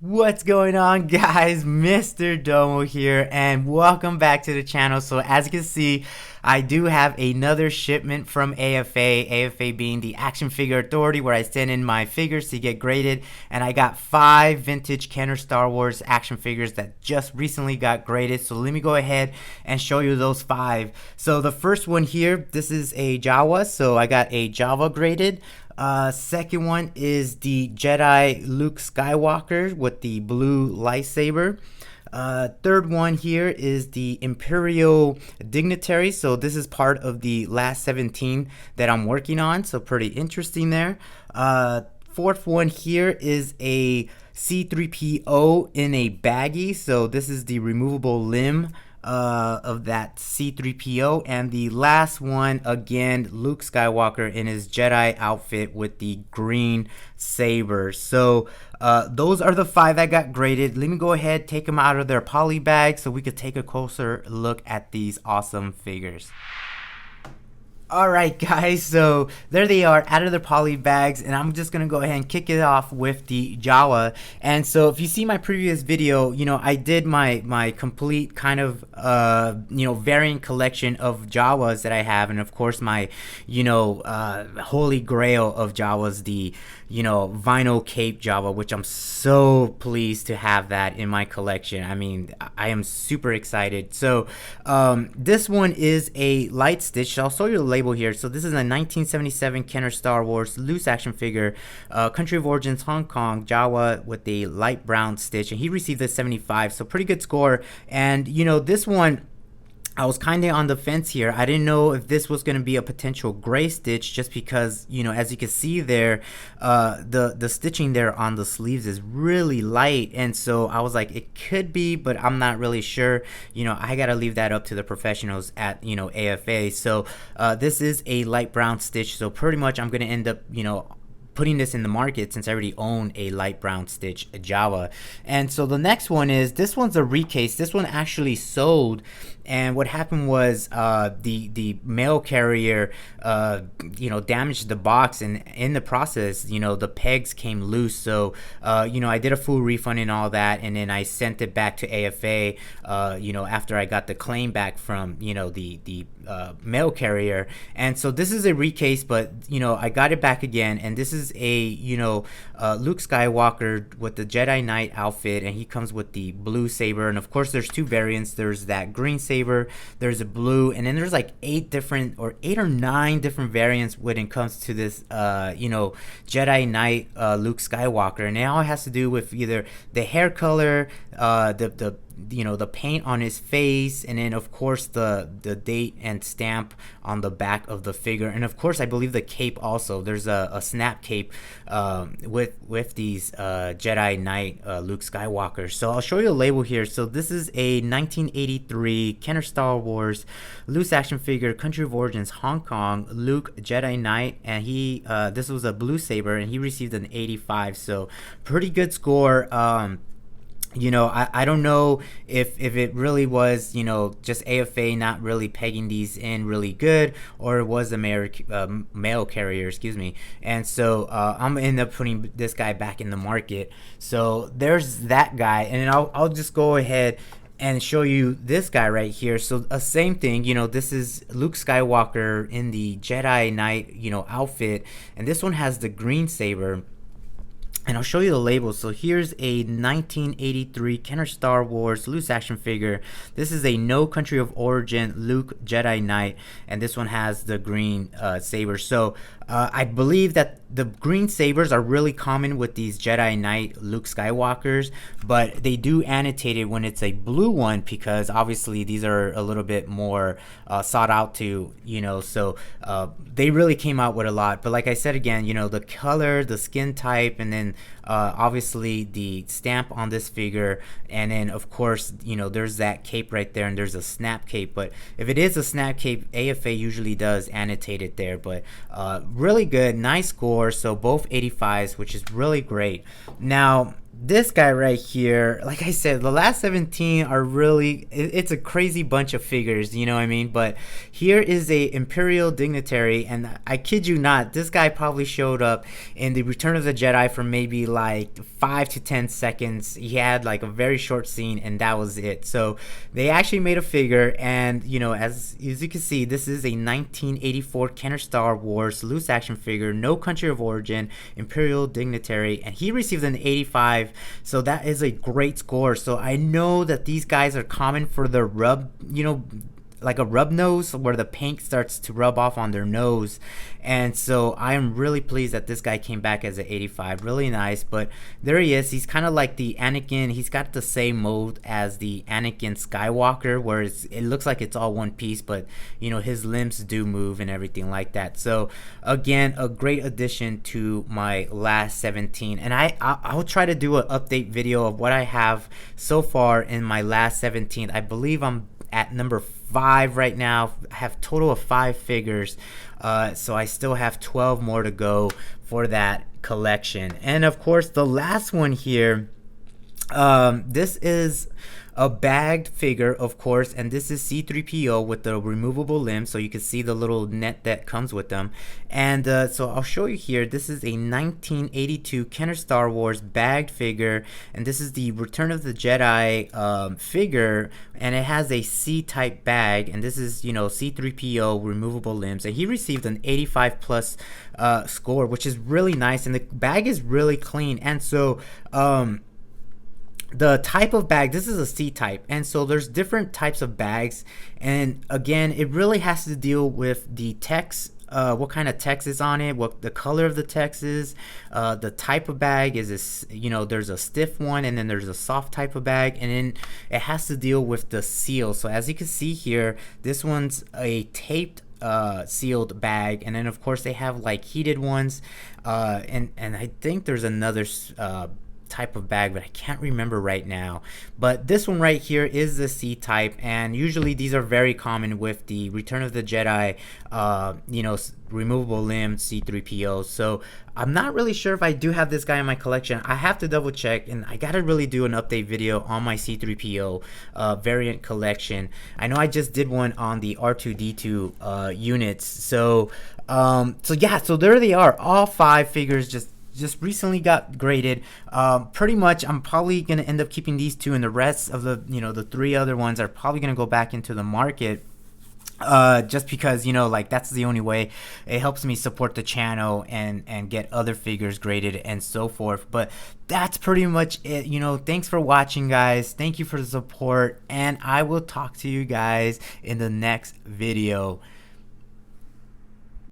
What's going on, guys? Mr. Domo here, and welcome back to the channel. So as you can see, I do have another shipment from AFA, AFA being the Action Figure Authority, where I send in my figures to get graded, and I got 5 vintage Kenner Star Wars action figures that just recently got graded. So let me go ahead and show you those 5. So the first one here, this is a Jawa, so I got a Jawa graded. Second one is the Jedi Luke Skywalker with the blue lightsaber. Third one here is the Imperial Dignitary. So this is part of the last 17 that I'm working on. So pretty interesting there. Fourth one here is a C3PO in a baggie. So this is the removable limb of that C3PO. And the last one, again, Luke Skywalker in his Jedi outfit with the green saber. So those are the 5 that got graded. Let me go ahead, take them out of their poly bag so we could take a closer look at these awesome figures. Alright guys, so there they are out of their poly bags, and I'm just gonna go ahead and kick it off with the Jawa. And so if you see my previous video, I did my complete kind of variant collection of Jawas that I have, and of course my holy grail of Jawas, the vinyl cape Jawa, which I'm so pleased to have that in my collection. I mean, I am super excited. So this one is a light stitch. I'll show you the label here. So this is a 1977 Kenner Star Wars loose action figure, country of origins Hong Kong, Jawa with a light brown stitch, and he received a 75, so pretty good score. And this one, I was kind of on the fence here. I didn't know if this was going to be a potential gray stitch, just because, as you can see there, the stitching there on the sleeves is really light. And so I was like, it could be, but I'm not really sure. I got to leave that up to the professionals at, AFA. So this is a light brown stitch. So pretty much I'm going to end up, putting this in the market since I already own a light brown stitch Jawa. And so the next one is, this one's a recase. This one actually sold, and what happened was the mail carrier damaged the box, and in the process the pegs came loose. So I did a full refund and all that, and then I sent it back to AFA after I got the claim back from the mail carrier. And so this is a recase, but I got it back again, and this is a Luke Skywalker with the Jedi Knight outfit, and he comes with the blue saber. And of course there's 2 variants. There's that green saber, there's a blue, and then there's like 8 or 9 different variants when it comes to this Jedi Knight Luke Skywalker. And it all has to do with either the hair color, the paint on his face, and then of course the date and stamp on the back of the figure. And of course I believe the cape also, there's a snap cape with these Jedi Knight Luke Skywalker. So I'll show you the label here. So this is a 1983 Kenner Star Wars loose action figure, country of origins Hong Kong, Luke Jedi Knight, and he this was a blue saber, and he received an 85, so pretty good score. I don't know if it really was, just AFA not really pegging these in really good, or it was a mail carrier, excuse me. And so I'm gonna end up putting this guy back in the market. So there's that guy, and I'll just go ahead and show you this guy right here. So same thing, this is Luke Skywalker in the Jedi Knight, outfit, and this one has the green saber. And I'll show you the label. So here's a 1983 Kenner Star Wars loose action figure. This is a no country of origin Luke Jedi Knight, and this one has the green saber. So I believe that the green sabers are really common with these Jedi Knight Luke Skywalkers, but they do annotate it when it's a blue one, because obviously these are a little bit more sought out to, so they really came out with a lot. But like I said again, the color, the skin type, and then obviously the stamp on this figure, and then of course there's that cape right there, and there's a snap cape. But if it is a snap cape, AFA usually does annotate it there. But really good, nice score. So both 85s, which is really great. Now this guy right here, like I said, the last 17 are really, it's a crazy bunch of figures, you know what I mean? But here is a Imperial dignitary, and I kid you not, this guy probably showed up in the Return of the Jedi for maybe like 5 to 10 seconds. He had like a very short scene, and that was it. So they actually made a figure, and you know, as you can see, this is a 1984 Kenner Star Wars loose action figure, no country of origin, Imperial dignitary, and he received an 85. So that is a great score. So I know that these guys are common for their rub, you know, like a rub nose where the paint starts to rub off on their nose. And so I am really pleased that this guy came back as an 85. Really nice. But there he is. He's kind of like the Anakin. He's got the same mold as the Anakin Skywalker, where it looks like it's all one piece, but you know, his limbs do move and everything like that. So again, a great addition to my last 17. And I'll try to do an update video of what I have so far in my last 17. I believe I'm at number 5 right now. I have total of 5 figures, so I still have 12 more to go for that collection. And of course, the last one here, this is a bagged figure, of course, and this is C3PO with the removable limbs, so you can see the little net that comes with them. And so I'll show you here. This is a 1982 Kenner Star Wars bagged figure, and this is the Return of the Jedi figure, and it has a C-type bag, and this is, you know, C3PO removable limbs, and he received an 85 plus score, which is really nice, and the bag is really clean. And so the type of bag, this is a C type, and so there's different types of bags, and again, it really has to deal with the text, what kind of text is on it, what the color of the text is, the type of bag is this, you know, there's a stiff one, and then there's a soft type of bag, and then it has to deal with the seal. So as you can see here, this one's a taped sealed bag, and then of course they have like heated ones, and I think there's another type of bag, but I can't remember right now. But this one right here is the C type, and usually these are very common with the Return of the Jedi, you know, removable limb C3PO. So I'm not really sure if I do have this guy in my collection. I have to double check, and I gotta really do an update video on my C3PO variant collection. I know I just did one on the R2D2 units. So yeah, so there they are, all 5 figures just recently got graded. Pretty much I'm probably gonna end up keeping these 2, and the rest of the, you know, the 3 other ones are probably gonna go back into the market, just because, you know, like that's the only way it helps me support the channel and get other figures graded and so forth. But that's pretty much it. You know, thanks for watching, guys. Thank you for the support, and I will talk to you guys in the next video.